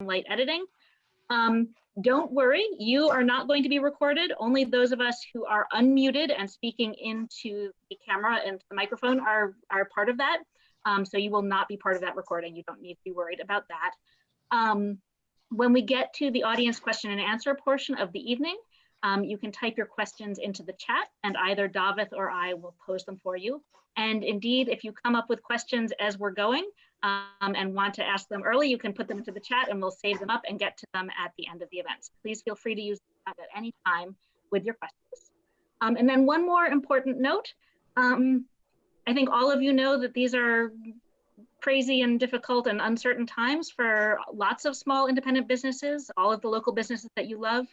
light editing. Don't worry, you are not going to be recorded. Only those of us who are unmuted and speaking into the camera and the microphone are part of that. So you will not be part of that recording. You don't need to be worried about that. When we get to the audience question and answer portion of the evening, you can type your questions into the chat and either Davith or I will pose them for you. And indeed, if you come up with questions as we're going and want to ask them early, you can put them into the chat and we'll save them up and get to them at the end of the event. So please feel free to use that at any time with your questions. And then one more important note. I think all of you know that these are crazy and difficult and uncertain times for lots of small independent businesses, all of the local businesses that you love.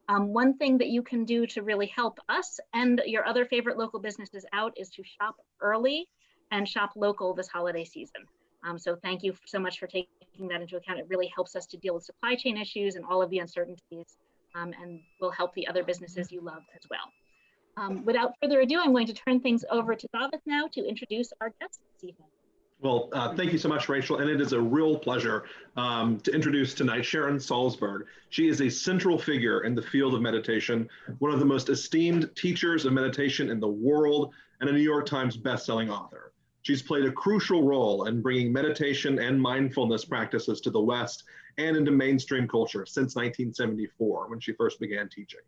One thing that you can do to really help us and your other favorite local businesses out is to shop early and shop local this holiday season. So thank you so much for taking that into account. It really helps us to deal with supply chain issues and all of the uncertainties, and will help the other businesses you love as well. Without further ado, I'm going to turn things over to Davith now to introduce our guest this evening. Well, thank you so much, Rachel. And it is a real pleasure to introduce tonight Sharon Salzberg. She is a central figure in the field of meditation, one of the most esteemed teachers of meditation in the world, and a New York Times bestselling author. She's played a crucial role in bringing meditation and mindfulness practices to the West and into mainstream culture since 1974, when she first began teaching.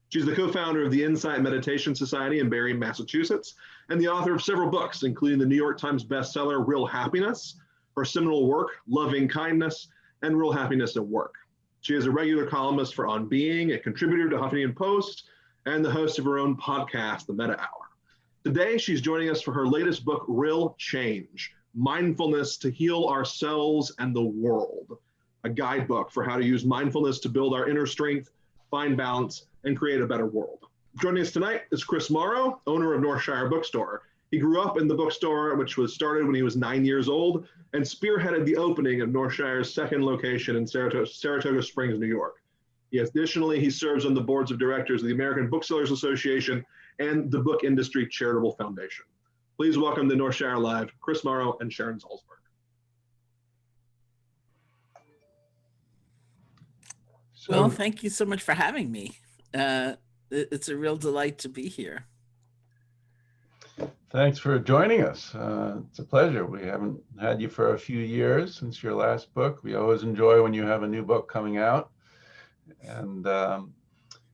She's the co-founder of the Insight Meditation Society in Barre, Massachusetts, and the author of several books, including the New York Times bestseller, Real Happiness, her seminal work, Loving Kindness, and Real Happiness at Work. She is a regular columnist for On Being, a contributor to Huffington Post, and the host of her own podcast, The Meta Hour. Today, she's joining us for her latest book, Real Change, Mindfulness to Heal Ourselves and the World, a guidebook for how to use mindfulness to build our inner strength, find balance, and create a better world. Joining us tonight is Chris Morrow, owner of Northshire Bookstore. He grew up in the bookstore, which was started when he was 9 years old, and spearheaded the opening of Northshire's second location in Saratoga Springs, New York. Additionally, he serves on the boards of directors of the American Booksellers Association and the Book Industry Charitable Foundation. Please welcome to Northshire Live, Chris Morrow and Sharon Salzberg. Well, thank you so much for having me. It's a real delight to be here. Thanks for joining us. It's a pleasure. We haven't had you for a few years since your last book. We always enjoy when you have a new book coming out. And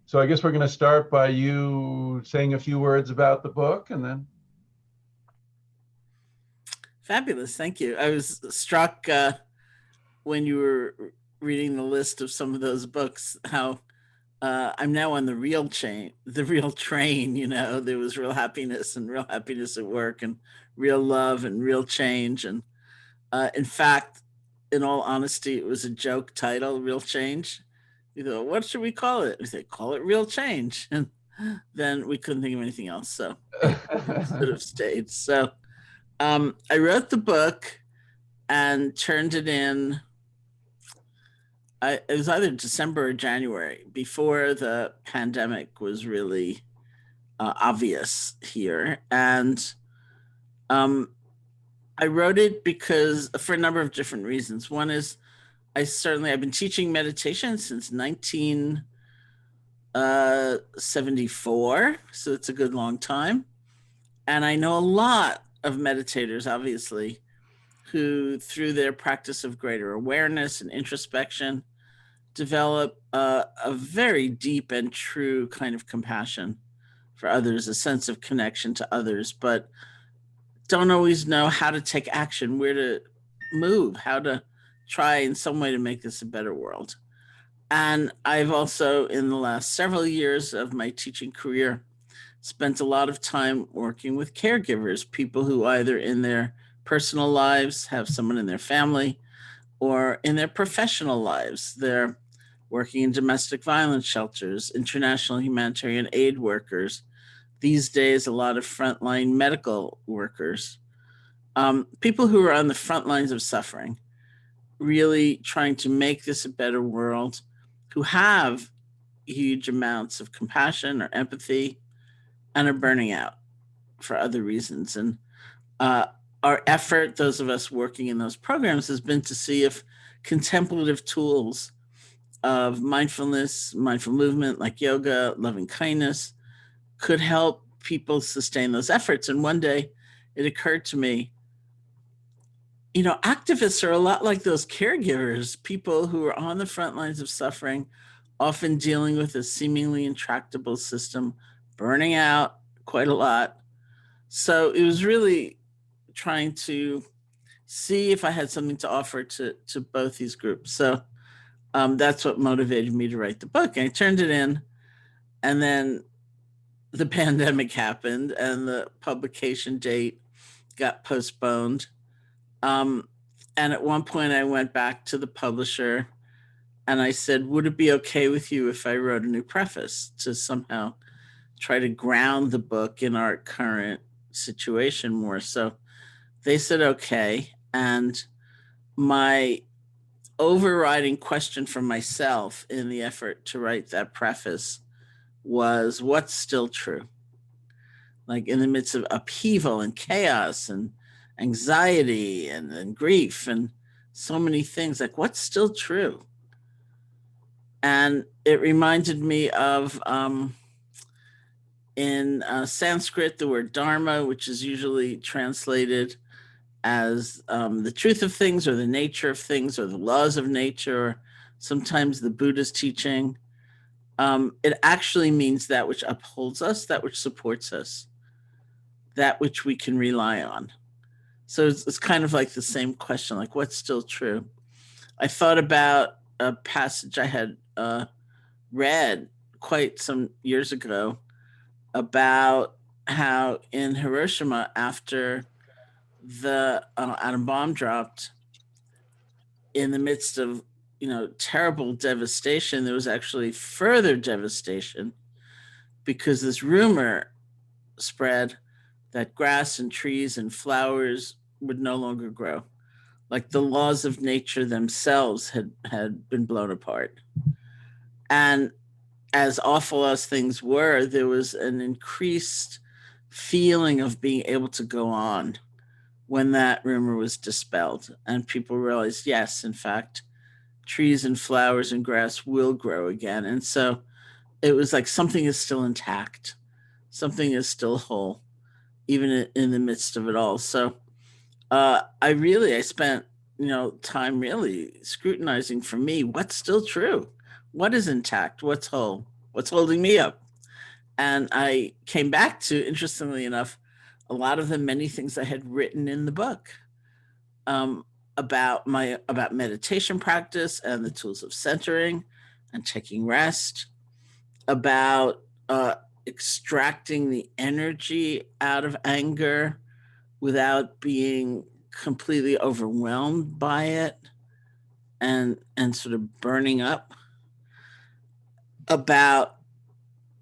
so I guess we're going to start by you saying a few words about the book and then. Fabulous. Thank you. I was struck when you were reading the list of some of those books, how I'm now on the real train, you know. There was Real Happiness and Real Happiness at Work and Real Love and Real Change. And in fact, in all honesty, it was a joke title, Real Change. You thought, what should we call it? We said, call it Real Change. And then we couldn't think of anything else. So sort of stayed. So I wrote the book and turned it in. It was either December or January, before the pandemic was really obvious here. And I wrote it because for a number of different reasons. One is I've been teaching meditation since 1974, so it's a good long time. And I know a lot of meditators, obviously, who through their practice of greater awareness and introspection develop a very deep and true kind of compassion for others, a sense of connection to others, but don't always know how to take action, where to move, how to try in some way to make this a better world. And I've also, in the last several years of my teaching career, spent a lot of time working with caregivers, people who either in their personal lives have someone in their family, or in their professional lives, they're working in domestic violence shelters, international humanitarian aid workers, these days a lot of frontline medical workers, people who are on the front lines of suffering, really trying to make this a better world, who have huge amounts of compassion or empathy and are burning out for other reasons. And our effort, those of us working in those programs, has been to see if contemplative tools of mindfulness, mindful movement like yoga, loving kindness, could help people sustain those efforts. And one day it occurred to me, you know, activists are a lot like those caregivers, people who are on the front lines of suffering, often dealing with a seemingly intractable system, burning out quite a lot. So it was really trying to see if I had something to offer to both these groups. So that's what motivated me to write the book. And I turned it in, and then the pandemic happened and the publication date got postponed. And at one point I went back to the publisher and I said, would it be okay with you if I wrote a new preface to somehow try to ground the book in our current situation more? So they said, okay. And my overriding question for myself in the effort to write that preface was, what's still true? Like in the midst of upheaval and chaos and anxiety and grief and so many things, like what's still true? And it reminded me of, in Sanskrit, the word dharma, which is usually translated as the truth of things or the nature of things or the laws of nature, or sometimes the Buddha's teaching. It actually means that which upholds us, that which supports us, that which we can rely on. So it's kind of like the same question, like what's still true? I thought about a passage I had read quite some years ago about how in Hiroshima, after the atom bomb dropped, in the midst of, you know, terrible devastation, there was actually further devastation because this rumor spread that grass and trees and flowers would no longer grow. Like the laws of nature themselves had been blown apart. And as awful as things were, there was an increased feeling of being able to go on when that rumor was dispelled. And people realized, yes, in fact, trees and flowers and grass will grow again. And so it was like something is still intact. Something is still whole, even in the midst of it all. So I spent, you know, time really scrutinizing for me, what's still true? What is intact? What's whole? What's holding me up? And I came back to, interestingly enough, a lot of the many things I had written in the book about meditation practice and the tools of centering and taking rest, about extracting the energy out of anger without being completely overwhelmed by it and sort of burning up, about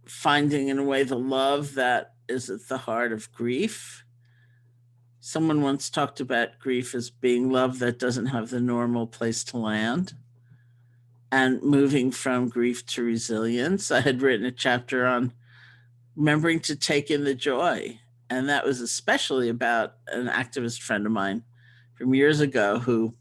finding in a way the love that is at the heart of grief. Someone once talked about grief as being love that doesn't have the normal place to land, and moving from grief to resilience. I had written a chapter on remembering to take in the joy. And that was especially about an activist friend of mine from years ago who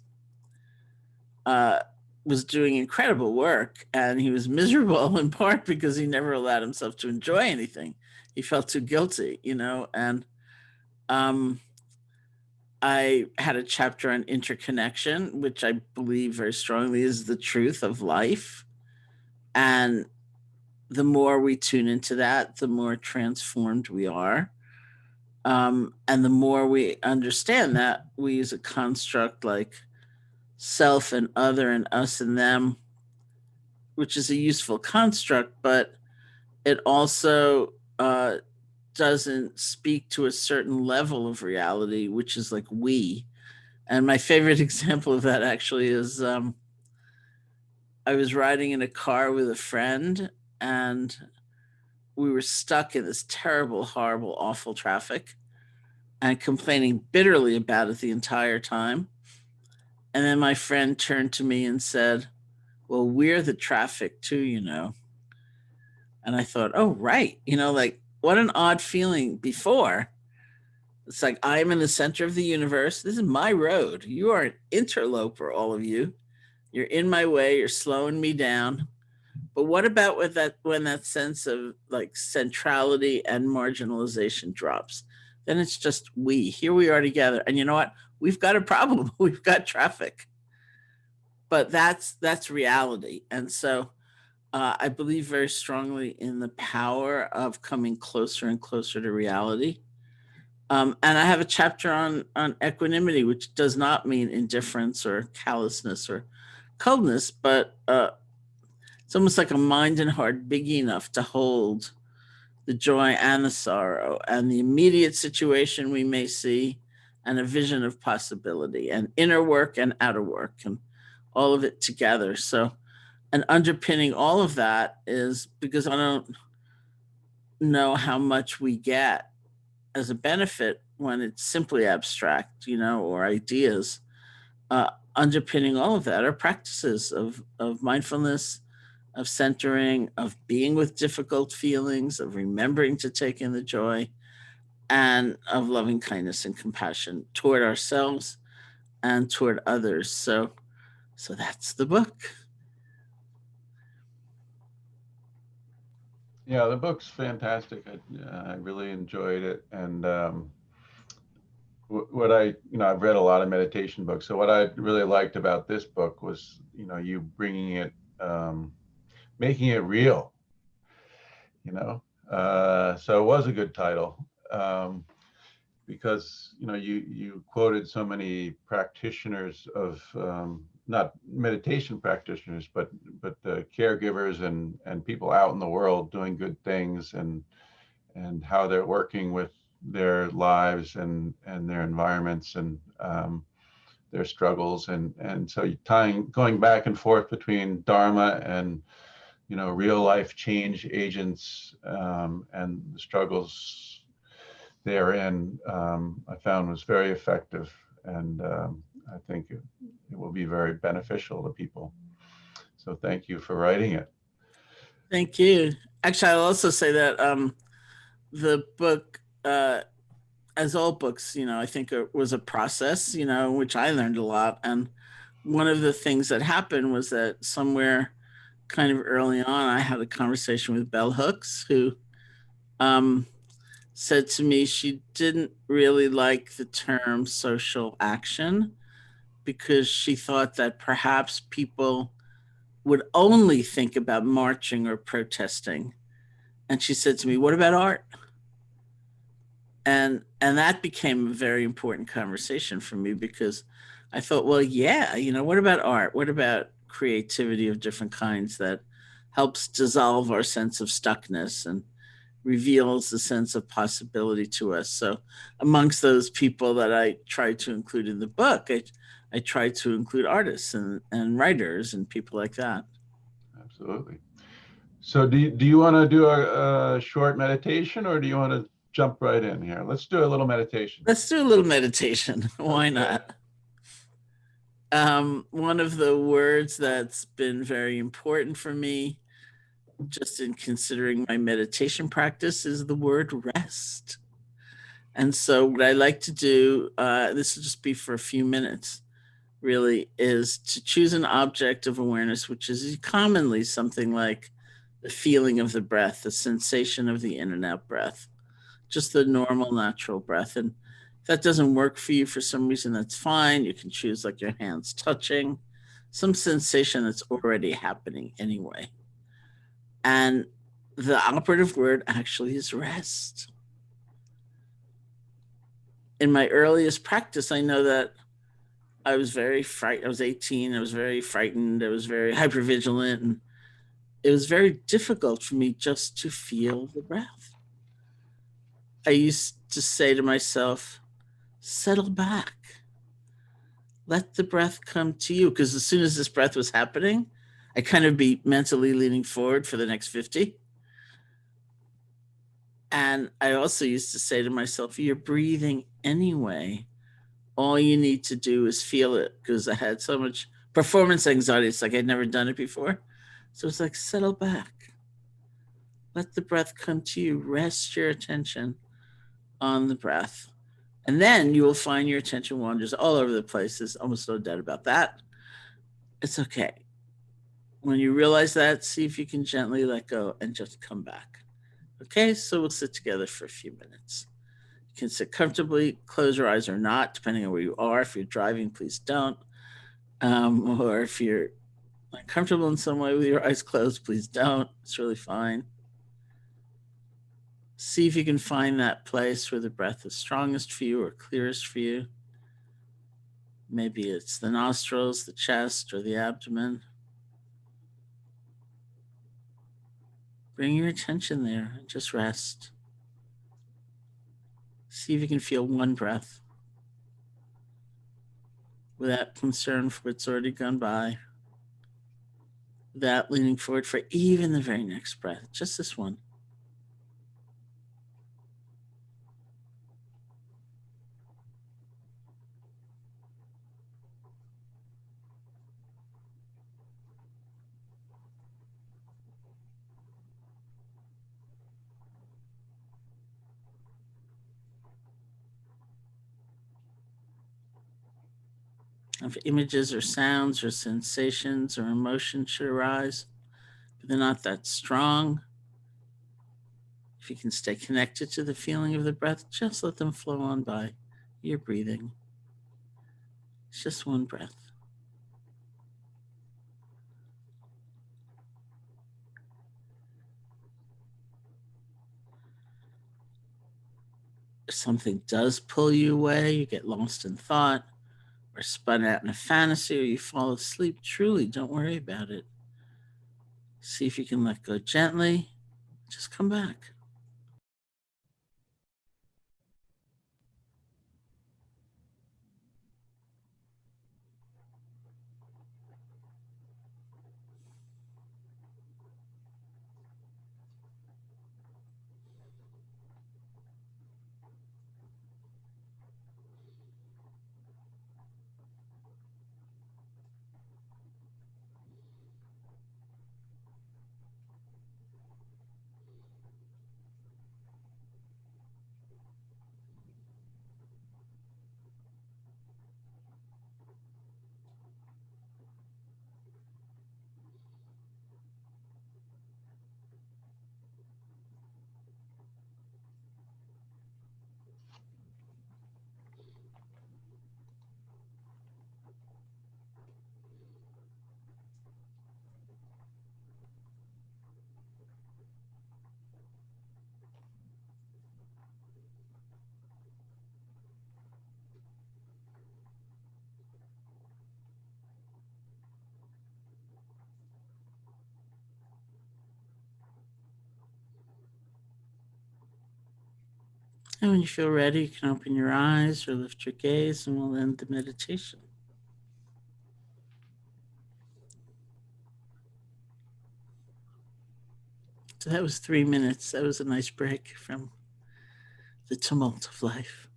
was doing incredible work. And he was miserable in part because he never allowed himself to enjoy anything. He felt too guilty, you know. And I had a chapter on interconnection, which I believe very strongly is the truth of life. And the more we tune into that, the more transformed we are. And the more we understand that, we use a construct like self and other and us and them, which is a useful construct, but it also doesn't speak to a certain level of reality, which is like we. And my favorite example of that actually is I was riding in a car with a friend, and we were stuck in this terrible, horrible, awful traffic and complaining bitterly about it the entire time. And then my friend turned to me and said, well, we're the traffic too, you know. And I thought, oh, right. You know, like what an odd feeling before. It's like, I'm in the center of the universe. This is my road. You are an interloper, all of you. You're in my way. You're slowing me down. But what about when that sense of like centrality and marginalization drops? Then it's just we. Here we are together. And you know what? We've got a problem. We've got traffic. But that's reality. And so I believe very strongly in the power of coming closer and closer to reality. And I have a chapter on equanimity, which does not mean indifference or callousness or coldness, but it's almost like a mind and heart big enough to hold the joy and the sorrow and the immediate situation we may see and a vision of possibility and inner work and outer work and all of it together. So, and underpinning all of that is because I don't know how much we get as a benefit when it's simply abstract, or ideas. Underpinning all of that are practices of mindfulness, of centering, of being with difficult feelings, of remembering to take in the joy, and of loving kindness and compassion toward ourselves and toward others. So that's the book. Yeah, the book's fantastic. I really enjoyed it. And what I've read a lot of meditation books. So what I really liked about this book was, you bringing it, making it real, so it was a good title, because, you quoted so many practitioners of, not meditation practitioners, but the caregivers and people out in the world doing good things and how they're working with their lives and their environments and their struggles. And so going back and forth between Dharma and, real life change agents and the struggles therein, I found was very effective. And I think it will be very beneficial to people. So thank you for writing it. Thank you. Actually, I'll also say that the book, as all books, I think it was a process, which I learned a lot. And one of the things that happened was that somewhere kind of early on, I had a conversation with Bell Hooks, who said to me she didn't really like the term social action because she thought that perhaps people would only think about marching or protesting. And she said to me, what about art? And that became a very important conversation for me because I thought, well, yeah, what about art? What about creativity of different kinds that helps dissolve our sense of stuckness and reveals the sense of possibility to us? So amongst those people that I tried to include in the book, I tried to include artists and writers and people like that. Absolutely. So do you want to do a short meditation, or do you want to jump right in here? Let's do a little meditation. Let's do a little meditation. Why not? One of the words that's been very important for me, just in considering my meditation practice, is the word rest. And so what I like to do, this will just be for a few minutes, really, is to choose an object of awareness, which is commonly something like the feeling of the breath, the sensation of the in and out breath, just the normal, natural breath. And if that doesn't work for you for some reason, that's fine. You can choose like your hands touching, some sensation that's already happening anyway. And the operative word actually is rest. In my earliest practice, I know that I was very frightened. I was 18. I was very frightened. I was very hypervigilant. And it was very difficult for me just to feel the breath. I used to say to myself, settle back. Let the breath come to you. Because as soon as this breath was happening, I kind of be mentally leaning forward for the next 50. And I also used to say to myself, you're breathing anyway. All you need to do is feel it, because I had so much performance anxiety. It's like I'd never done it before. So it's like, settle back. Let the breath come to you. Rest your attention on the breath. And then you will find your attention wanders all over the place. There's almost no doubt about that. It's okay. When you realize that, see if you can gently let go and just come back. Okay, so we'll sit together for a few minutes. You can sit comfortably, close your eyes or not, depending on where you are. If you're driving, please don't. Or if you're uncomfortable in some way with your eyes closed, please don't. It's really fine. See if you can find that place where the breath is strongest for you or clearest for you. Maybe it's the nostrils, the chest, or the abdomen. Bring your attention there and just rest. See if you can feel one breath without concern for what's already gone by, without leaning forward for even the very next breath, just this one. If images or sounds or sensations or emotions should arise, but they're not that strong, if you can stay connected to the feeling of the breath, just let them flow on by. You're breathing. It's just one breath. If something does pull you away, you get lost in thought, or spun out in a fantasy, or you fall asleep, truly don't worry about it. See if you can let go gently. Just come back. And when you feel ready, you can open your eyes or lift your gaze, and we'll end the meditation. So that was 3 minutes. That was a nice break from the tumult of life.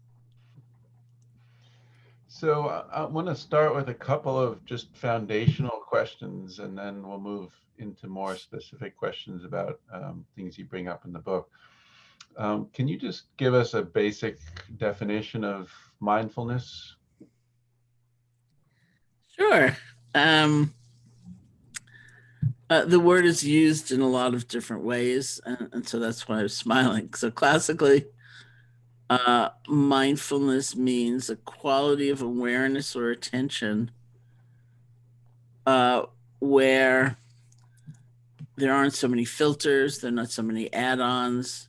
So I want to start with a couple of just foundational questions, and then we'll move into more specific questions about things you bring up in the book. Can you just give us a basic definition of mindfulness? Sure. The word is used in a lot of different ways, and so that's why I was smiling. So classically, mindfulness means a quality of awareness or attention where there aren't so many filters, there are not so many add-ons,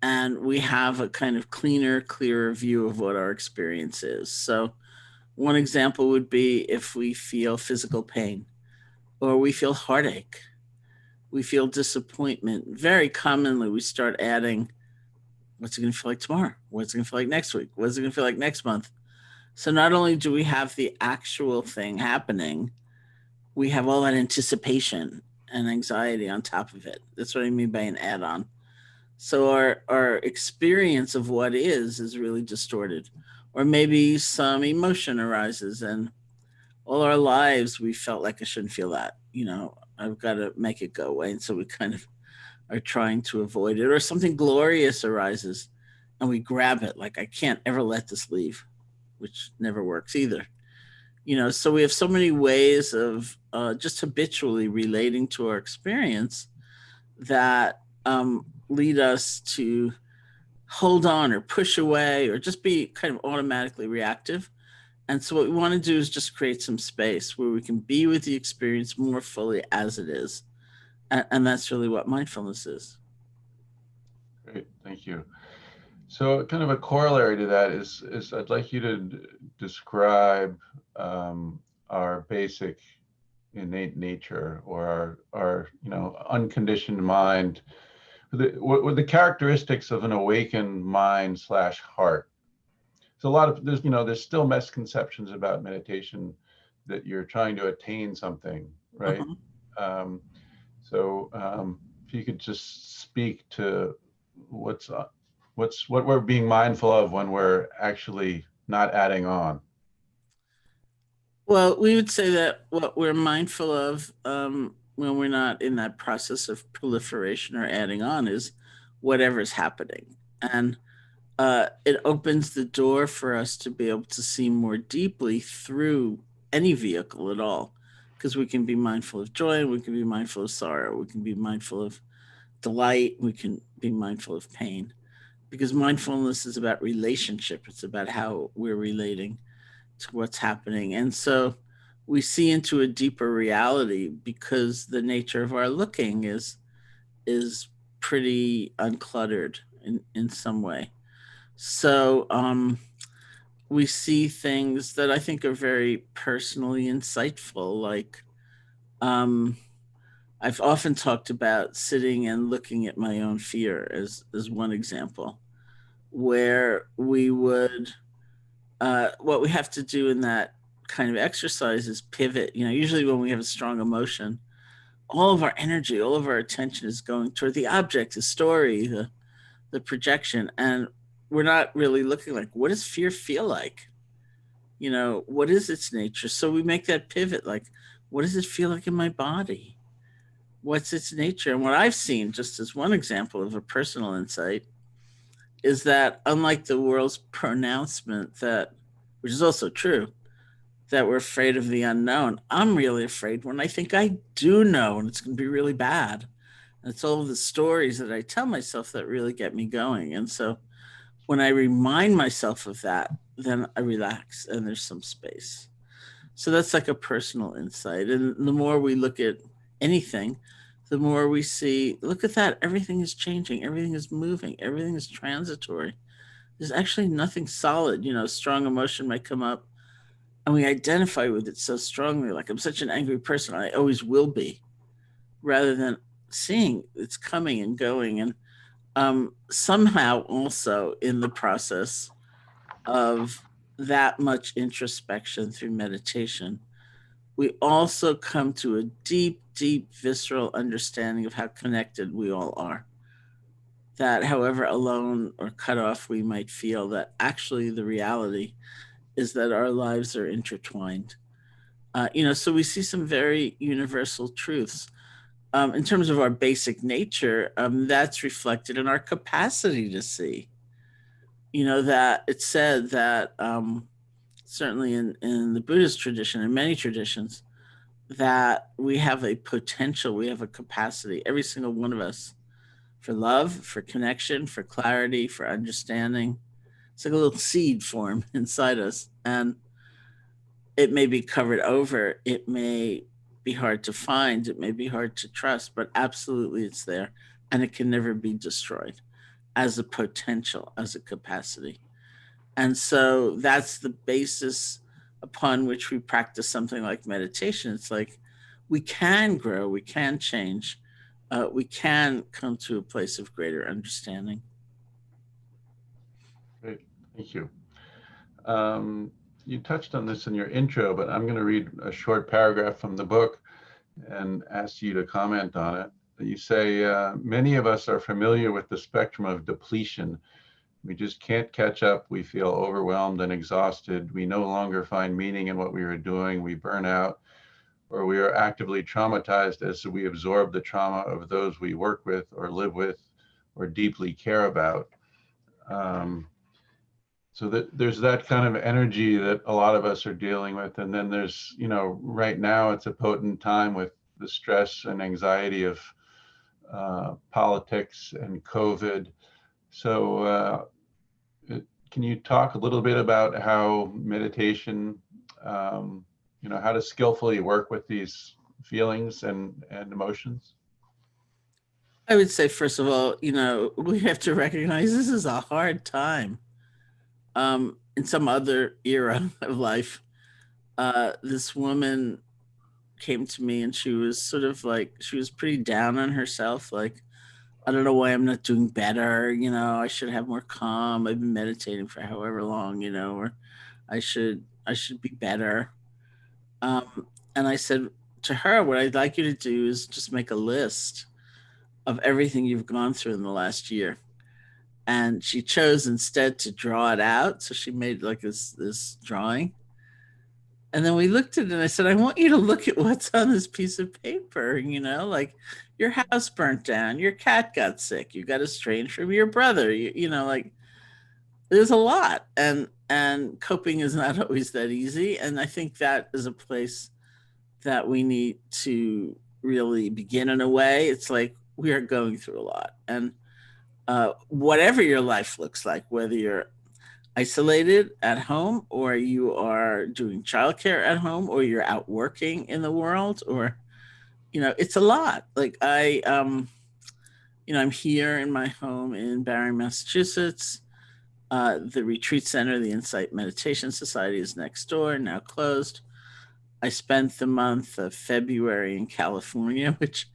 and we have a kind of cleaner, clearer view of what our experience is. So one example would be if we feel physical pain, or we feel heartache, we feel disappointment. Very commonly, we start adding, what's it going to feel like tomorrow? What's it going to feel like next week? What's it going to feel like next month? So not only do we have the actual thing happening, we have all that anticipation and anxiety on top of it. That's what I mean by an add-on. So our experience of what is really distorted. Or maybe some emotion arises, and all our lives we felt like I shouldn't feel that. I've got to make it go away. And so we kind of are trying to avoid it. Or something glorious arises and we grab it, like I can't ever let this leave, which never works either. So we have so many ways of just habitually relating to our experience that lead us to hold on or push away or just be kind of automatically reactive. And so what we want to do is just create some space where we can be with the experience more fully as it is. And that's really what mindfulness is. Great, thank you. So kind of a corollary to that is I'd like you to describe our basic innate nature, or our unconditioned mind. What were the characteristics of an awakened mind / heart? So there's still misconceptions about meditation, that you're trying to attain something, right? If you could just speak to what we're being mindful of when we're actually not adding on. Well, we would say that what we're mindful of when we're not in that process of proliferation or adding on is whatever's happening. And it opens the door for us to be able to see more deeply through any vehicle at all, because we can be mindful of joy, we can be mindful of sorrow, we can be mindful of delight, we can be mindful of pain, because mindfulness is about relationship. It's about how we're relating to what's happening. And so we see into a deeper reality because the nature of our looking is pretty uncluttered in some way. So we see things that I think are very personally insightful. Like I've often talked about sitting and looking at my own fear as one example, where we would, what we have to do in that kind of exercise is pivot. Usually when we have a strong emotion, all of our energy, all of our attention is going toward the object, the story, the projection. And we're not really looking like, what does fear feel like? What is its nature? So we make that pivot, like, what does it feel like in my body? What's its nature? And what I've seen, just as one example of a personal insight, is that unlike the world's pronouncement that, which is also true, that we're afraid of the unknown, I'm really afraid when I think I do know, and it's going to be really bad. And it's all the stories that I tell myself that really get me going. And so when I remind myself of that, then I relax and there's some space. So that's like a personal insight. And the more we look at anything, the more we see, look at that, everything is changing, everything is moving, everything is transitory. There's actually nothing solid. Strong emotion might come up and we identify with it so strongly, like, I'm such an angry person, I always will be, rather than seeing it's coming and going. And somehow also in the process of that much introspection through meditation, we also come to a deep, deep visceral understanding of how connected we all are. That however alone or cut off we might feel, that actually the reality is that our lives are intertwined. So we see some very universal truths. In terms of our basic nature, that's reflected in our capacity to see. That it's said that certainly in the Buddhist tradition and many traditions, that we have a potential, we have a capacity, every single one of us, for love, for connection, for clarity, for understanding. It's like a little seed form inside us. And it may be covered over, it may be hard to find, it may be hard to trust, but absolutely it's there. And it can never be destroyed as a potential, as a capacity. And so that's the basis upon which we practice something like meditation. It's like we can grow, we can change, we can come to a place of greater understanding. Great, thank you. You touched on this in your intro, but I'm going to read a short paragraph from the book and ask you to comment on it. You say, many of us are familiar with the spectrum of depletion. We just can't catch up. We feel overwhelmed and exhausted. We no longer find meaning in what we are doing. We burn out, or we are actively traumatized as we absorb the trauma of those we work with or live with or deeply care about. So that there's that kind of energy that a lot of us are dealing with. And then there's, right now it's a potent time with the stress and anxiety of politics and COVID. So can you talk a little bit about how meditation, how to skillfully work with these feelings and emotions? I would say, first of all, we have to recognize this is a hard time. In some other era of life, this woman came to me and she was sort of like, she was pretty down on herself. Like, I don't know why I'm not doing better. I should have more calm. I've been meditating for however long, or I should be better. And I said to her, what I'd like you to do is just make a list of everything you've gone through in the last year. And she chose instead to draw it out. So she made like this drawing. And then we looked at it and I said, I want you to look at what's on this piece of paper, like your house burnt down, your cat got sick, you got estranged from your brother, like there's a lot. And coping is not always that easy. And I think that is a place that we need to really begin in a way. It's like we are going through a lot. And whatever your life looks like, whether you're isolated at home or you are doing childcare at home or you're out working in the world, or, it's a lot. Like I'm here in my home in Barre, Massachusetts. The retreat center, the Insight Meditation Society, is next door, now closed. I spent the month of February in California, which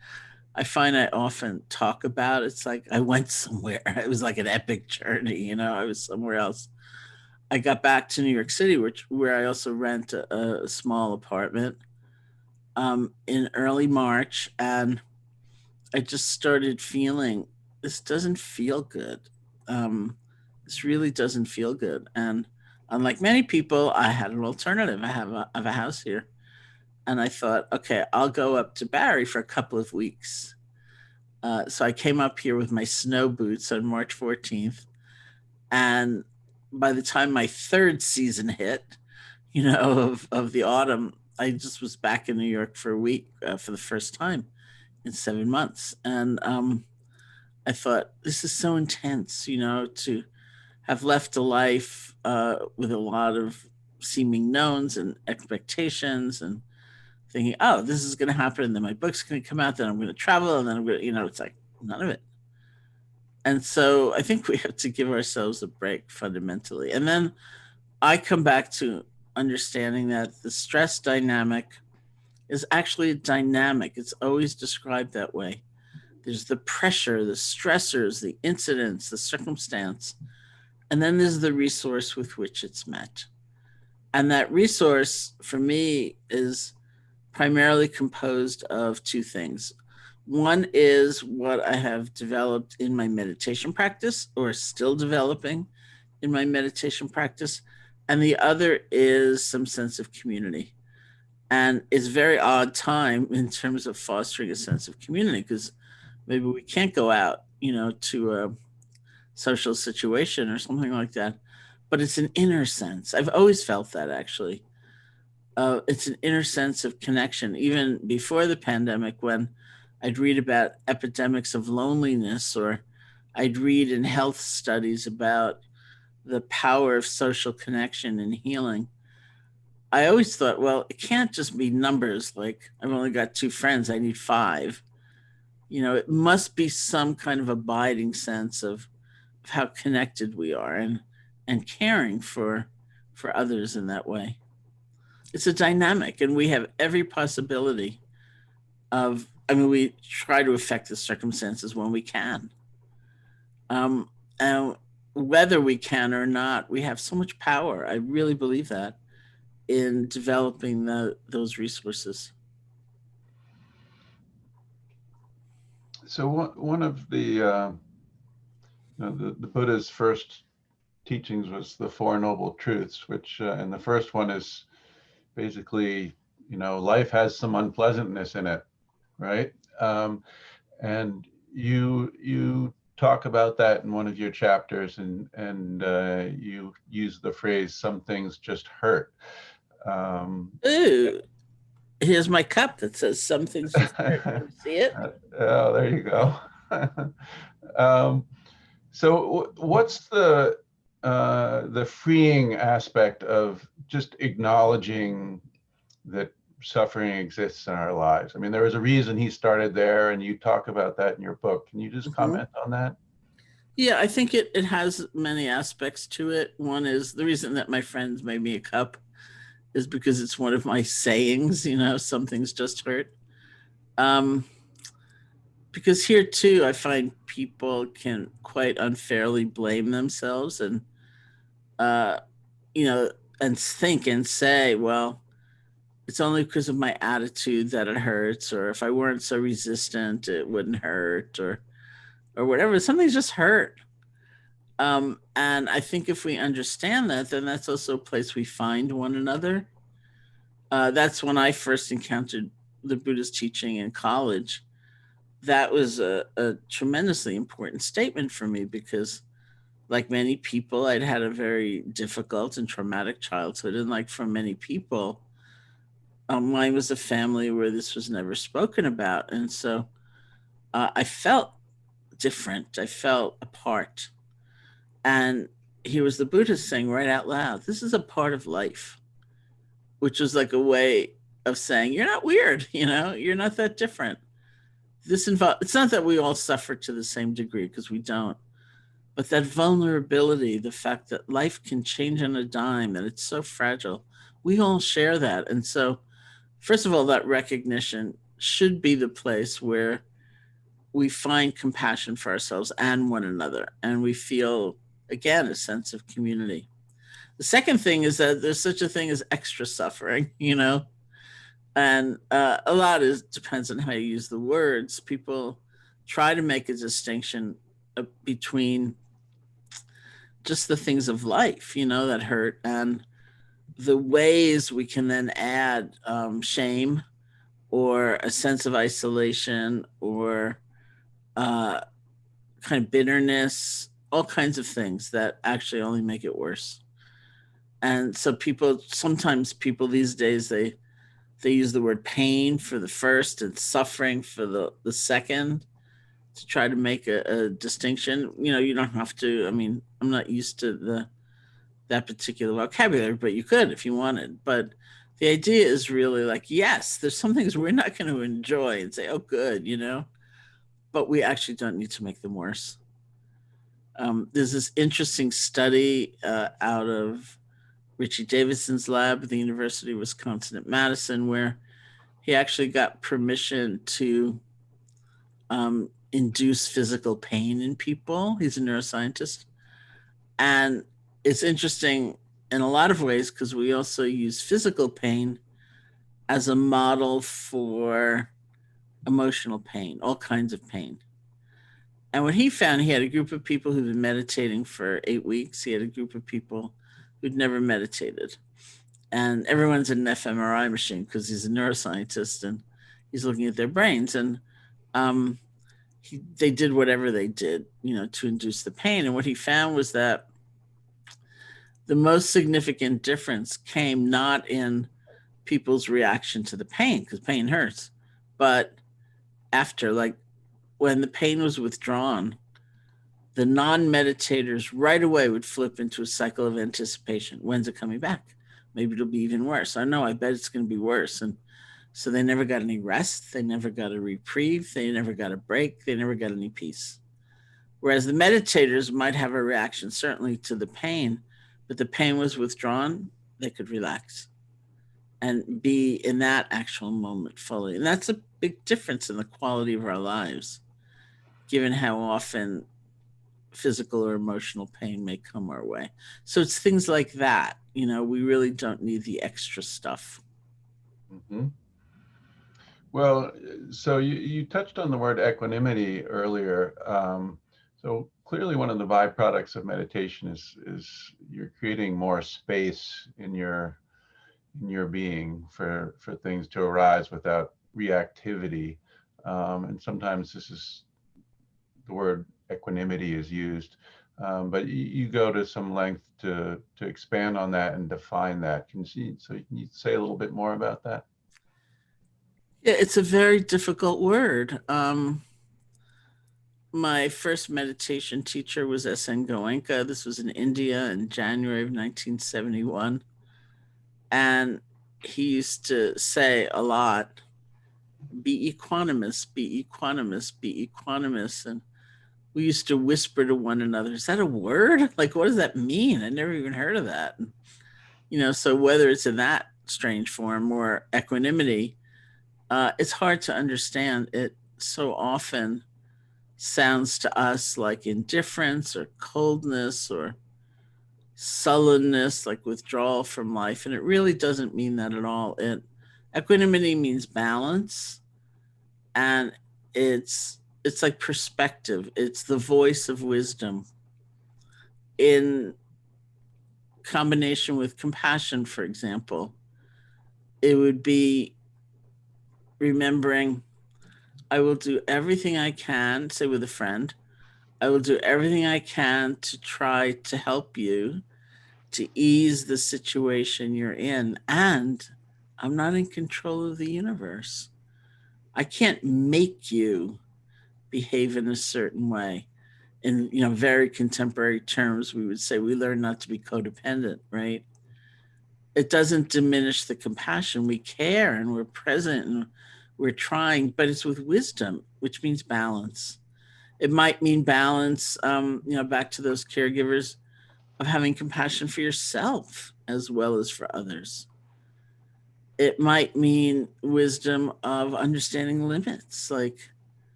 I find I often talk about. It's like I went somewhere. It was like an epic journey, I was somewhere else. I got back to New York City, where I also rent a small apartment in early March. And I just started feeling, this doesn't feel good. This really doesn't feel good. And unlike many people, I had an alternative. I have a house here. And I thought, okay, I'll go up to Barre for a couple of weeks. So I came up here with my snow boots on March 14th. And by the time my third season hit, of the autumn, I just was back in New York for a week for the first time in 7 months. And I thought, this is so intense, to have left a life with a lot of seeming knowns and expectations, and thinking, oh, this is going to happen, and then my book's going to come out, then I'm going to travel, and then I'm going to, it's like none of it. And so I think we have to give ourselves a break fundamentally. And then I come back to understanding that the stress dynamic is actually a dynamic. It's always described that way. There's the pressure, the stressors, the incidents, the circumstance, and then there's the resource with which it's met. And that resource for me is primarily composed of two things. One is what I have developed in my meditation practice, or still developing in my meditation practice. And the other is some sense of community. And it's a very odd time in terms of fostering a sense of community, because maybe we can't go out, to a social situation or something like that. But it's an inner sense. I've always felt that, actually. It's an inner sense of connection. Even before the pandemic, when I'd read about epidemics of loneliness, or I'd read in health studies about the power of social connection and healing, I always thought, well, it can't just be numbers, like I've only got 2 friends, I need 5. It must be some kind of abiding sense of how connected we are, and caring for others in that way. It's a dynamic, and we have every possibility of, we try to affect the circumstances when we can. And whether we can or not, we have so much power. I really believe that, in developing those resources. So one of the Buddha's first teachings was the Four Noble Truths, which, and the first one is basically, life has some unpleasantness in it, right? And you talk about that in one of your chapters, and you use the phrase "some things just hurt." Ooh, here's my cup that says "some things just hurt." Can you see it? Oh, there you go. So what's the freeing aspect of just acknowledging that suffering exists in our lives? I mean, there was a reason he started there, and you talk about that in your book. Can you just comment on that? Yeah, I think it has many aspects to it. One is the reason that my friends made me a cup is because it's one of my sayings, some things just hurt. Because here too, I find people can quite unfairly blame themselves and, and think and say, well, it's only because of my attitude that it hurts, or if I weren't so resistant, it wouldn't hurt, or whatever. Some things just hurt. And I think if we understand that, then that's also a place we find one another. That's when I first encountered the Buddhist teaching in college. That was a tremendously important statement for me because, like many people, I'd had a very difficult and traumatic childhood. And like for many people, mine was a family where this was never spoken about. And so I felt different. I felt apart. And here was the Buddhist saying right out loud, this is a part of life, which was like a way of saying, you're not weird, you're not that different. It's not that we all suffer to the same degree, because we don't, but that vulnerability, the fact that life can change on a dime, that it's so fragile, we all share that. And so, first of all, that recognition should be the place where we find compassion for ourselves and one another, and we feel, again, a sense of community. The second thing is that there's such a thing as extra suffering, and a lot depends on how you use the words. People try to make a distinction between just the things of life, that hurt, and the ways we can then add shame or a sense of isolation or kind of bitterness, all kinds of things that actually only make it worse. And so sometimes people these days, they use the word pain for the first and suffering for the second to try to make a distinction. You don't have to. I mean, I'm not used to that particular vocabulary, but you could if you wanted. But the idea is really like, yes, there's some things we're not going to enjoy and say, oh, good, but we actually don't need to make them worse. There's this interesting study out of Richie Davidson's lab at the University of Wisconsin at Madison, where he actually got permission to induce physical pain in people. He's a neuroscientist. And it's interesting in a lot of ways because we also use physical pain as a model for emotional pain, all kinds of pain. And what he found, he had a group of people who'd been meditating for 8 weeks. He had a group of people who'd never meditated. And everyone's in an fMRI machine because he's a neuroscientist and he's looking at their brains. And they did whatever they did, to induce the pain. And what he found was that the most significant difference came not in people's reaction to the pain, because pain hurts, but after, like when the pain was withdrawn, the non-meditators right away would flip into a cycle of anticipation. When's it coming back? Maybe it'll be even worse. I know, I bet it's going to be worse. And so they never got any rest. They never got a reprieve. They never got a break. They never got any peace. Whereas the meditators might have a reaction, certainly to the pain, but the pain was withdrawn, they could relax and be in that actual moment fully. And that's a big difference in the quality of our lives, given how often physical or emotional pain may come our way. So it's things like that, we really don't need the extra stuff. Mm-hmm. Well, so you touched on the word equanimity earlier. So clearly one of the byproducts of meditation is you're creating more space in your being for things to arise without reactivity. And sometimes the word equanimity is used. But you go to some length to expand on that and define that. Can you say a little bit more about that? Yeah, it's a very difficult word. My first meditation teacher was S.N. Goenka. This was in India in January of 1971. And he used to say a lot, be equanimous, be equanimous, be equanimous. And we used to whisper to one another, is that a word? Like, what does that mean? I never even heard of that. So whether it's in that strange form or equanimity, it's hard to understand. It so often sounds to us like indifference or coldness or sullenness, like withdrawal from life. And it really doesn't mean that at all. Equanimity means balance, and it's like perspective. It's the voice of wisdom in combination with compassion. For example, it would be remembering, I will do everything I can, say with a friend, I will do everything I can to try to help you to ease the situation you're in. And I'm not in control of the universe. I can't make you behave in a certain way. In very contemporary terms, we would say we learn not to be codependent, right? It doesn't diminish the compassion. We care and we're present and we're trying, but it's with wisdom, which means balance. It might mean balance, back to those caregivers, of having compassion for yourself as well as for others. It might mean wisdom of understanding limits, like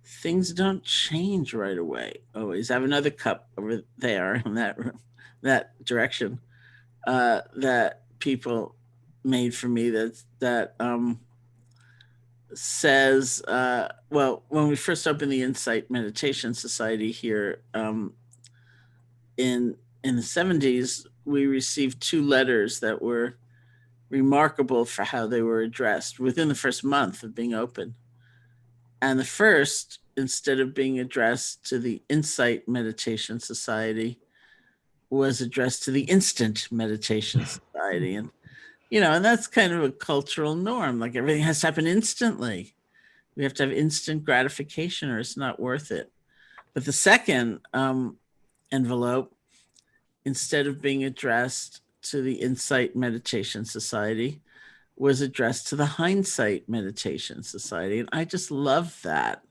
things don't change right away always. I have another cup over there in that direction that people made for me that says, well, when we first opened the Insight Meditation Society here in the 70s, we received 2 letters that were remarkable for how they were addressed within the first month of being open. And the first, instead of being addressed to the Insight Meditation Society, was addressed to the Instant Meditation Society. And, and that's kind of a cultural norm. Like everything has to happen instantly. We have to have instant gratification or it's not worth it. But the second envelope, instead of being addressed to the Insight Meditation Society, was addressed to the Hindsight Meditation Society. And I just love that,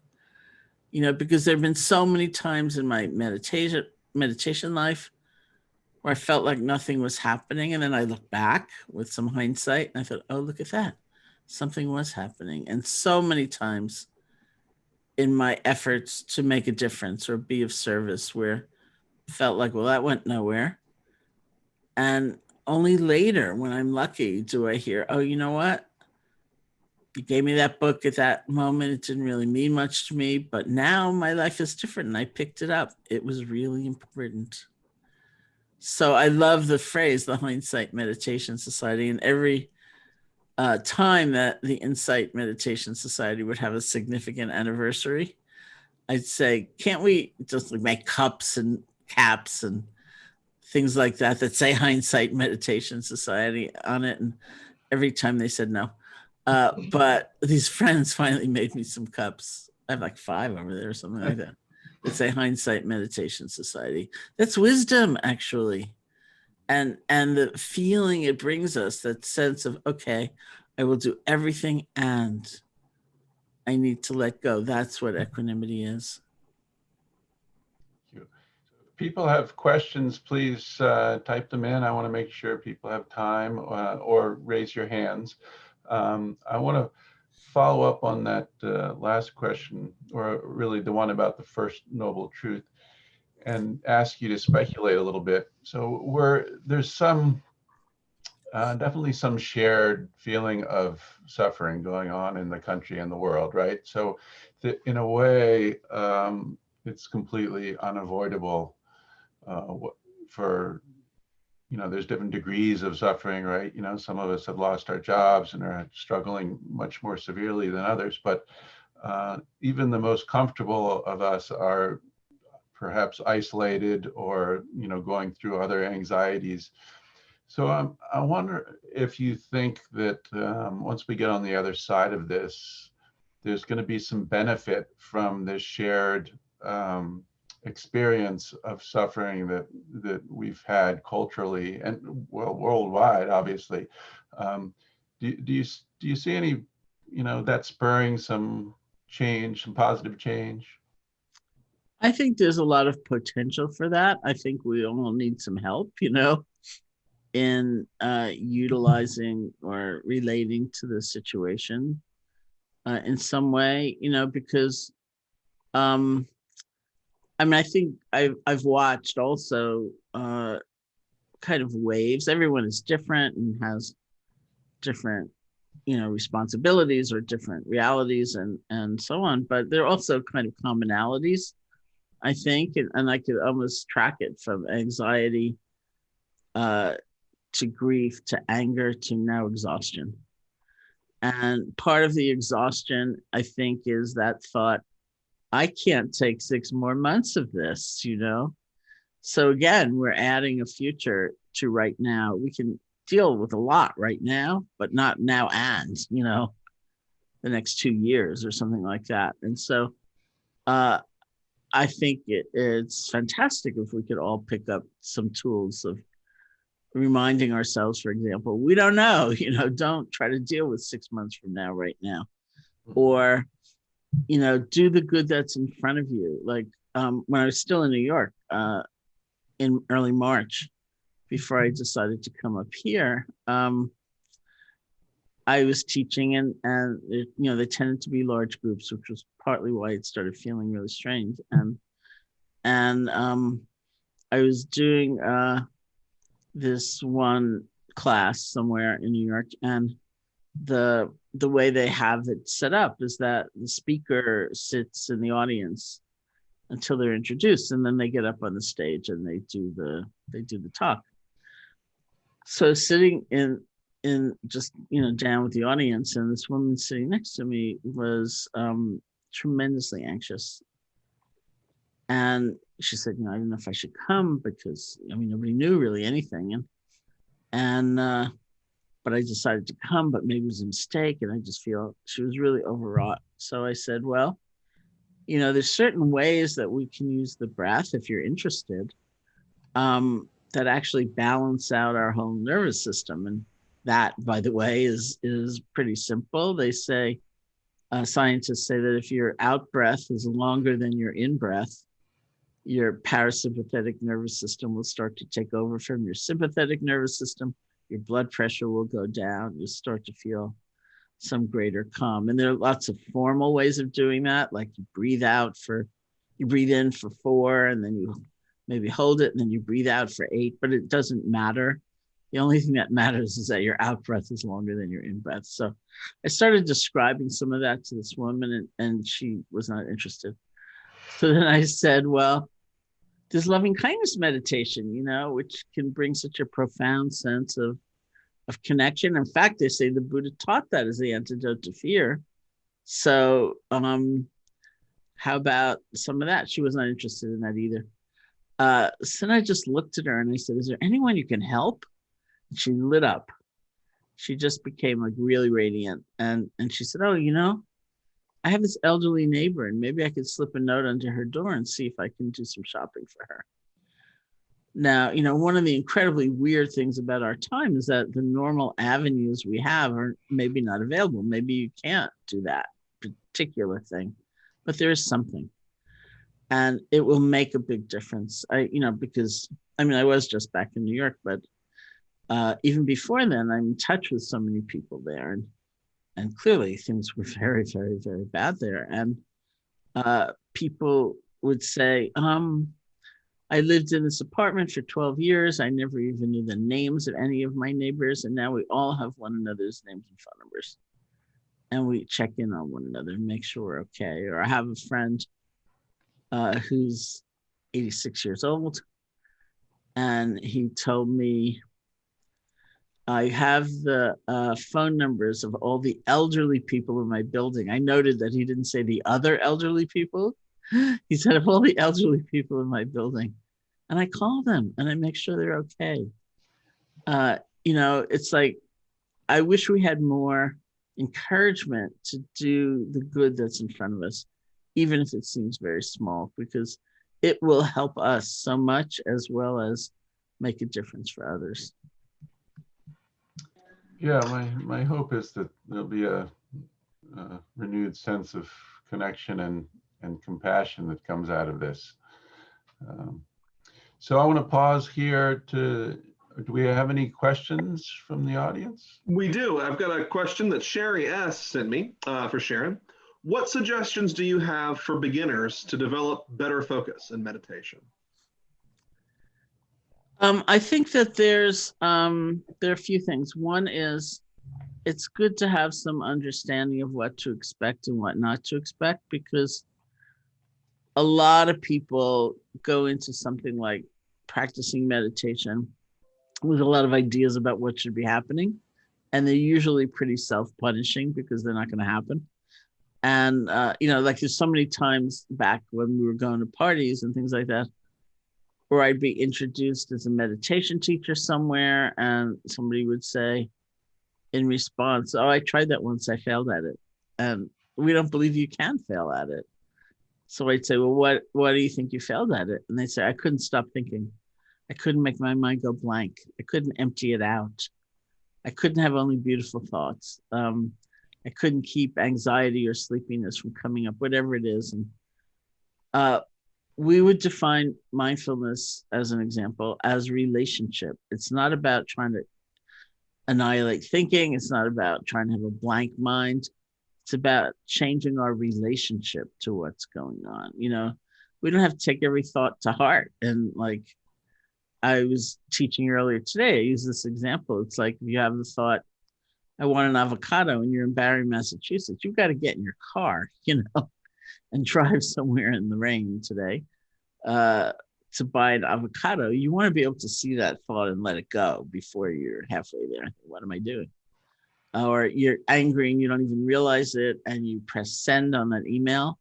because there have been so many times in my meditation life where I felt like nothing was happening. And then I look back with some hindsight and I thought, oh, look at that. Something was happening. And so many times in my efforts to make a difference or be of service where I felt like, well, that went nowhere. And only later, when I'm lucky, do I hear, oh, you know what? You gave me that book at that moment. It didn't really mean much to me, but now my life is different and I picked it up. It was really important. So I love the phrase, the Hindsight Meditation Society. And every time that the Insight Meditation Society would have a significant anniversary, I'd say, can't we just make cups and caps and things like that say Hindsight Meditation Society on it? And every time they said no. But these friends finally made me some cups. I have like 5 over there or something like that. That say Hindsight Meditation Society. That's wisdom, actually. And the feeling it brings us, that sense of, okay, I will do everything and I need to let go. That's what equanimity is. People have questions, please type them in. I want to make sure people have time or raise your hands. I want to follow up on that last question, or really the one about the first noble truth, and ask you to speculate a little bit. So there's some definitely some shared feeling of suffering going on in the country and the world, right? So in a way, it's completely unavoidable for, there's different degrees of suffering, right? Some of us have lost our jobs and are struggling much more severely than others, but even the most comfortable of us are perhaps isolated or, going through other anxieties. So I wonder if you think that once we get on the other side of this, there's going to be some benefit from this shared experience of suffering that we've had culturally and worldwide, obviously. Do you see any, that spurring some change, some positive change? I think there's a lot of potential for that. I think we all need some help, in utilizing or relating to the situation in some way, because I think I've watched also kind of waves. Everyone is different and has different, responsibilities or different realities and so on. But there are also kind of commonalities, I think, and I could almost track it from anxiety to grief, to anger, to now exhaustion. And part of the exhaustion, I think, is that thought, I can't take 6 more months of this, So again, we're adding a future to right now. We can deal with a lot right now, but not now and, the next 2 years or something like that. And so I think it's fantastic if we could all pick up some tools of reminding ourselves, for example, we don't know, don't try to deal with 6 months from now, right now, or, do the good that's in front of you. Like when I was still in New York in early March, before I decided to come up here, I was teaching and they tended to be large groups, which was partly why it started feeling really strange. And I was doing this one class somewhere in New York, and the way they have it set up is that the speaker sits in the audience until they're introduced, and then they get up on the stage and they do the talk. So sitting in just down with the audience, and this woman sitting next to me was tremendously anxious, and she said, I don't know if I should come because nobody knew really anything, and but I decided to come, but maybe it was a mistake, and I just feel she was really overwrought. So I said, well, there's certain ways that we can use the breath, if you're interested, that actually balance out our whole nervous system. And that, by the way, is pretty simple. They say, scientists say that if your out breath is longer than your in breath, your parasympathetic nervous system will start to take over from your sympathetic nervous system. Your blood pressure will go down. You'll start to feel some greater calm. And there are lots of formal ways of doing that. Like you breathe in for 4, and then you maybe hold it, and then you breathe out for 8, but it doesn't matter. The only thing that matters is that your out breath is longer than your in breath. So I started describing some of that to this woman, and she was not interested. So then I said, well, there's loving kindness meditation, which can bring such a profound sense of connection. In fact, they say the Buddha taught that as the antidote to fear. So how about some of that? She was not interested in that either. So then I just looked at her and I said, is there anyone you can help? And she lit up. She just became like really radiant. And she said, oh, I have this elderly neighbor, and maybe I could slip a note under her door and see if I can do some shopping for her. Now, one of the incredibly weird things about our time is that the normal avenues we have are maybe not available. Maybe you can't do that particular thing, but there is something, and it will make a big difference. Because I was just back in New York, but even before then, I'm in touch with so many people there, and clearly things were very, very, very bad there. And people would say, I lived in this apartment for 12 years. I never even knew the names of any of my neighbors. And now we all have one another's names and phone numbers. And we check in on one another and make sure we're okay. Or I have a friend who's 86 years old. And he told me, I have the phone numbers of all the elderly people in my building. I noted that he didn't say the other elderly people. He said, of all the elderly people in my building, and I call them and I make sure they're okay. It's like, I wish we had more encouragement to do the good that's in front of us, even if it seems very small, because it will help us so much as well as make a difference for others. Yeah, my hope is that there'll be a renewed sense of connection and compassion that comes out of this. So I want to pause here do we have any questions from the audience? We do. I've got a question that Sherry S. sent me for Sharon. What suggestions do you have for beginners to develop better focus in meditation? I think that there are a few things. One is, it's good to have some understanding of what to expect and what not to expect, because a lot of people go into something like practicing meditation with a lot of ideas about what should be happening. And they're usually pretty self-punishing because they're not going to happen. And, like there's so many times back when we were going to parties and things like that, where I'd be introduced as a meditation teacher somewhere, and somebody would say in response, "Oh, I tried that once, I failed at it." And we don't believe you can fail at it. So I'd say, "Well, what do you think you failed at it?" And they'd say, "I couldn't stop thinking. I couldn't make my mind go blank. I couldn't empty it out. I couldn't have only beautiful thoughts. I couldn't keep anxiety or sleepiness from coming up," whatever it is. And we would define mindfulness, as an example, as relationship. It's not about trying to annihilate thinking. It's not about trying to have a blank mind. It's about changing our relationship to what's going on. We don't have to take every thought to heart. And like I was teaching earlier today, I use this example. It's like, if you have the thought, "I want an avocado," and you're in Barre, Massachusetts, you've got to get in your car, and drive somewhere in the rain today to buy an avocado. You want to be able to see that thought and let it go before you're halfway there. What am I doing? Or you're angry and you don't even realize it, and you press send on that email,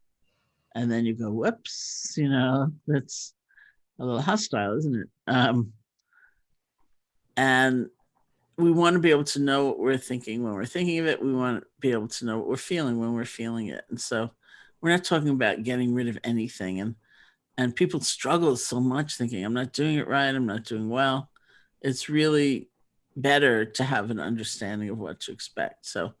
and then you go, "Whoops," that's a little hostile, isn't it? And we want to be able to know what we're thinking when we're thinking of it. We want to be able to know what we're feeling when we're feeling it. And so we're not talking about getting rid of anything. And people struggle so much thinking, "I'm not doing it right, I'm not doing well." It's really better to have an understanding of what to expect. So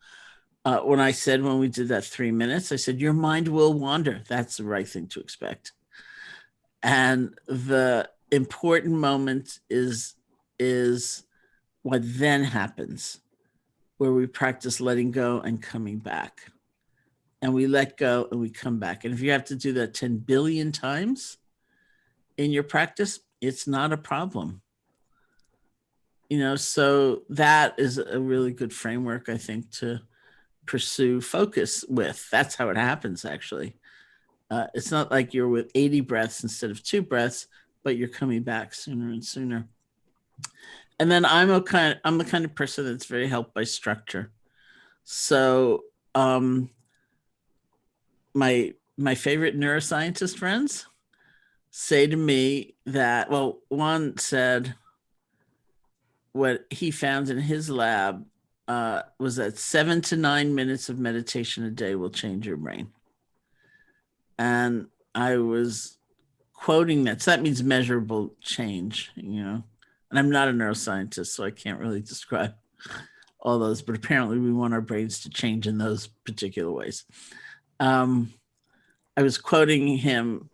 when we did that 3 minutes, I said, "Your mind will wander." That's the right thing to expect. And the important moment is what then happens, where we practice letting go and coming back. And we let go and we come back. And if you have to do that 10 billion times in your practice, it's not a problem. So that is a really good framework, I think, to pursue focus with. That's how it happens, actually. It's not like you're with 80 breaths instead of 2 breaths, but you're coming back sooner and sooner. And then I'm the kind of person that's very helped by structure. So my favorite neuroscientist friends say to me that, one said what he found in his lab was that 7 to 9 minutes of meditation a day will change your brain. And I was quoting that. So that means measurable change, And I'm not a neuroscientist, so I can't really describe all those, but apparently we want our brains to change in those particular ways. I was quoting him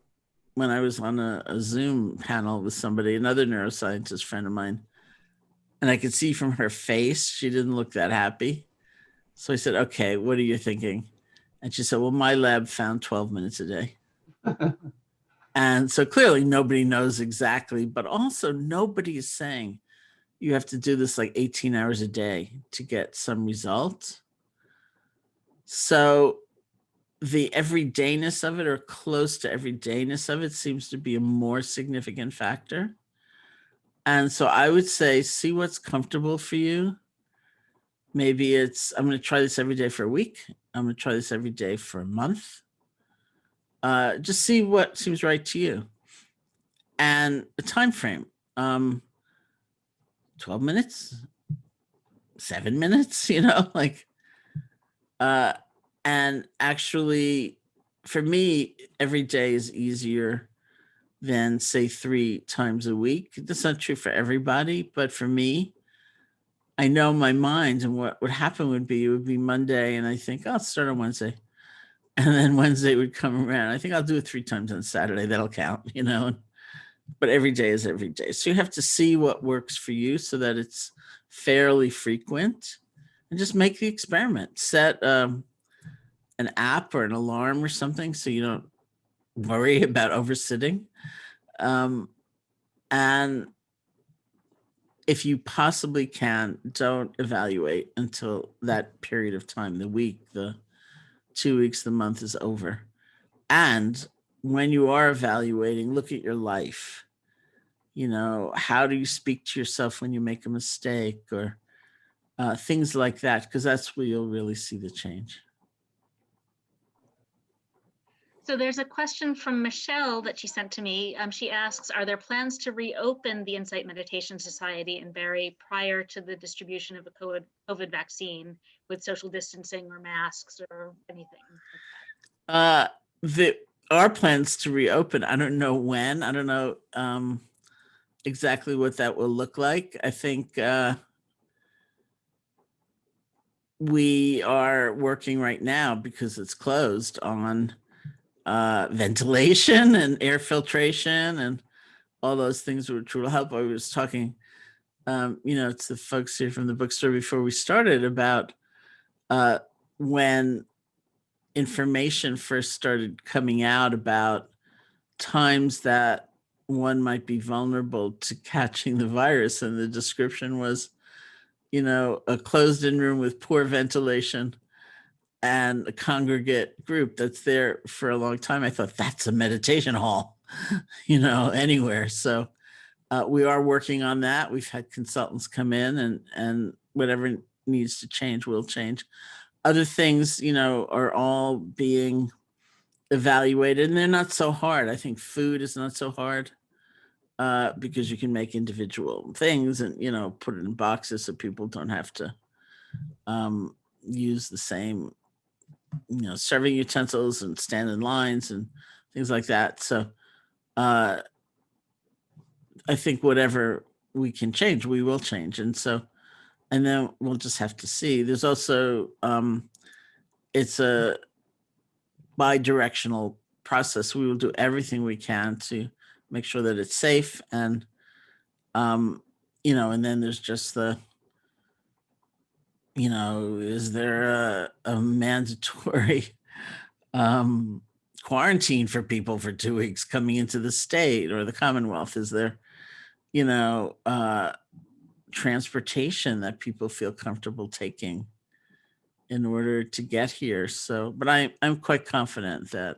when I was on a Zoom panel with somebody, another neuroscientist friend of mine, and I could see from her face, she didn't look that happy. So I said, "Okay, what are you thinking?" And she said, "Well, my lab found 12 minutes a day." And so clearly nobody knows exactly, but also nobody is saying you have to do this like 18 hours a day to get some results. So the everydayness of it, or close to everydayness of it, seems to be a more significant factor. And so I would say, see what's comfortable for you. Maybe it's, I'm going to try this every day for a week. I'm going to try this every day for a month. just see what seems right to you. And a time frame, 12 minutes, 7 minutes, like, and actually for me, every day is easier than say 3 times a week. That's not true for everybody, but for me, I know my mind, and what would happen would be, it would be Monday and I think, I'll start on Wednesday. And then Wednesday would come around. I think I'll do it 3 times on Saturday. That'll count, but every day is every day. So you have to see what works for you so that it's fairly frequent, and just make the experiment. Set an app or an alarm or something so you don't worry about oversitting. And if you possibly can, don't evaluate until that period of time, the week, the 2 weeks, the month is over. And when you are evaluating, look at your life. How do you speak to yourself when you make a mistake, or things like that, because that's where you'll really see the change. So there's a question from Michelle that she sent to me. She asks, are there plans to reopen the Insight Meditation Society in Barrie prior to the distribution of a COVID vaccine with social distancing or masks or anything like that? There are plans to reopen. I don't know when. I don't know exactly what that will look like. I think we are working right now, because it's closed, on ventilation and air filtration and all those things which will help. I was talking, to the folks here from the bookstore before we started about when information first started coming out about times that one might be vulnerable to catching the virus. And the description was, a closed-in room with poor ventilation and a congregate group that's there for a long time. I thought, that's a meditation hall, anywhere. So we are working on that. We've had consultants come in, and whatever needs to change will change. Other things, are all being evaluated, and they're not so hard. I think food is not so hard because you can make individual things and, put it in boxes so people don't have to use the same serving utensils and stand in lines and things like that. So I think whatever we can change, we will change. And then we'll just have to see. There's also, it's a bi-directional process. We will do everything we can to make sure that it's safe. And, and then there's just the, is there a mandatory quarantine for people for 2 weeks coming into the state or the Commonwealth? Is there, transportation that people feel comfortable taking in order to get here? So, but I'm quite confident that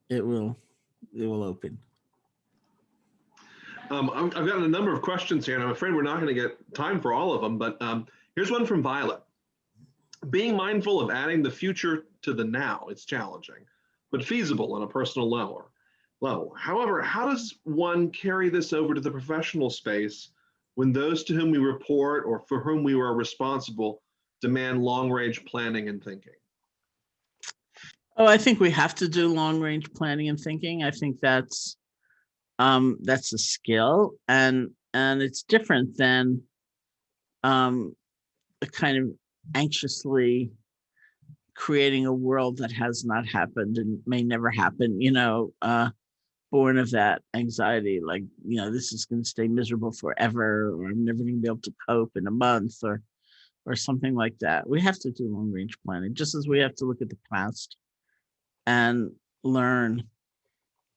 it will open. I've gotten a number of questions here, and I'm afraid we're not going to get time for all of them, but here's one from Violet. Being mindful of adding the future to the now, it's challenging, but feasible on a personal level. However, how does one carry this over to the professional space when those to whom we report or for whom we are responsible demand long-range planning and thinking? Oh, I think we have to do long-range planning and thinking. I think that's a skill, and it's different than a kind of anxiously creating a world that has not happened and may never happen, born of that anxiety, like, this is going to stay miserable forever, or I'm never going to be able to cope in a month, or something like that. We have to do long-range planning, just as we have to look at the past and learn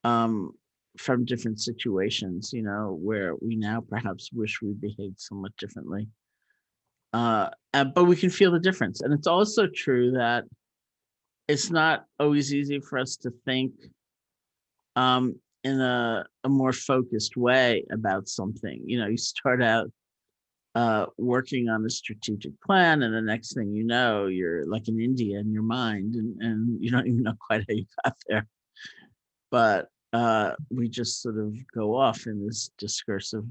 from different situations, where we now perhaps wish we behaved somewhat differently. But we can feel the difference. And it's also true that it's not always easy for us to think in a more focused way about something. You start out working on a strategic plan, and the next thing you know, you're like in India in your mind, and you don't even know quite how you got there. but we just sort of go off in this discursive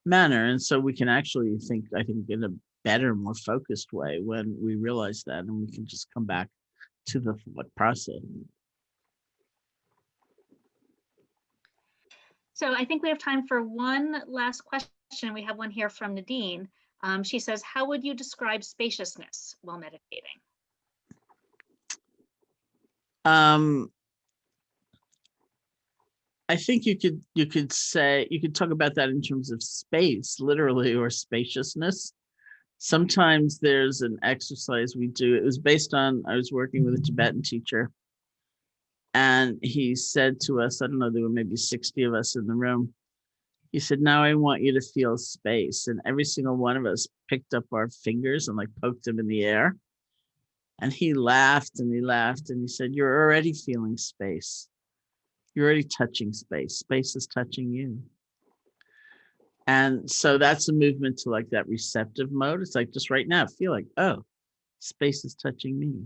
manner. And so we can actually think, I think, in a better, more focused way when we realize that, and we can just come back to the thought process. So I think we have time for one last question. We have one here from Nadine. She says, how would you describe spaciousness while meditating? I think you could talk about that in terms of space, literally, or spaciousness. Sometimes there's an exercise we do. It was based on, I was working with a Tibetan teacher, and he said to us, I don't know, there were maybe 60 of us in the room. He said, now I want you to feel space. And every single one of us picked up our fingers and like poked them in the air. And he laughed and he laughed and he said, you're already feeling space. You're already touching space. Space is touching you. And so that's a movement to like that receptive mode. It's like just right now, feel like, oh, space is touching me.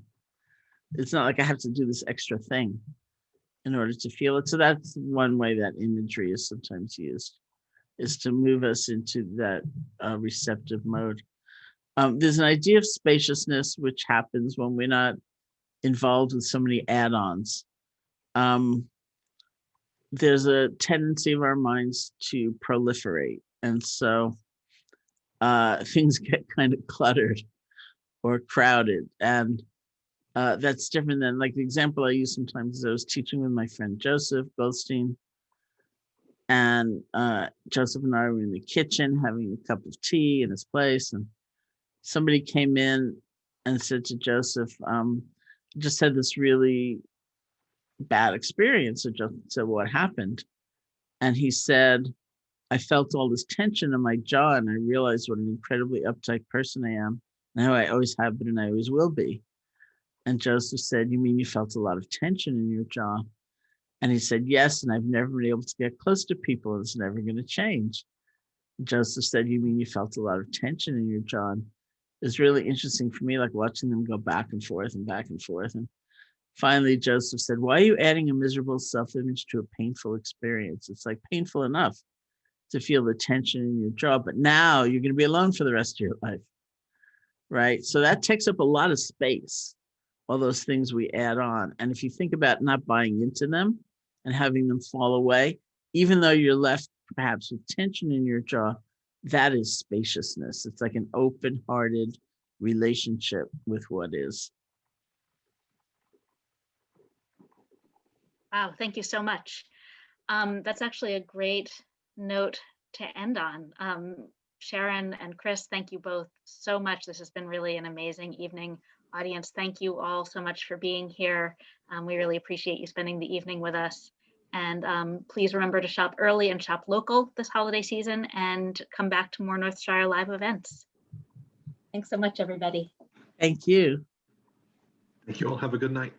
It's not like I have to do this extra thing in order to feel it. So that's one way that imagery is sometimes used, is to move us into that receptive mode. There's an idea of spaciousness, which happens when we're not involved with so many add-ons. There's a tendency of our minds to proliferate. And so things get kind of cluttered or crowded. And that's different than, like, the example I use sometimes is I was teaching with my friend Joseph Goldstein. And Joseph and I were in the kitchen having a cup of tea in his place. And somebody came in and said to Joseph, just had this really bad experience. So Joseph said, what happened? And he said, I felt all this tension in my jaw, and I realized what an incredibly uptight person I am. Now I always have been and I always will be. And Joseph said, you mean you felt a lot of tension in your jaw? And he said, yes, and I've never been able to get close to people. It's never going to change. Joseph said, you mean you felt a lot of tension in your jaw? And it was really interesting for me, like watching them go back and forth and back and forth. And finally, Joseph said, why are you adding a miserable self-image to a painful experience? It's like painful enough to feel the tension in your jaw, but now you're going to be alone for the rest of your life, right? So that takes up a lot of space, all those things we add on. And if you think about not buying into them and having them fall away, even though you're left perhaps with tension in your jaw, that is spaciousness. It's like an open-hearted relationship with what is. Wow, thank you so much. That's actually a great note to end on. Sharon and Chris, thank you both so much. This has been really an amazing evening. Audience, thank you all so much for being here. We really appreciate you spending the evening with us. And please remember to shop early and shop local this holiday season, and come back to more Northshire Live events. Thanks so much, everybody. Thank you. Thank you all. Have a good night.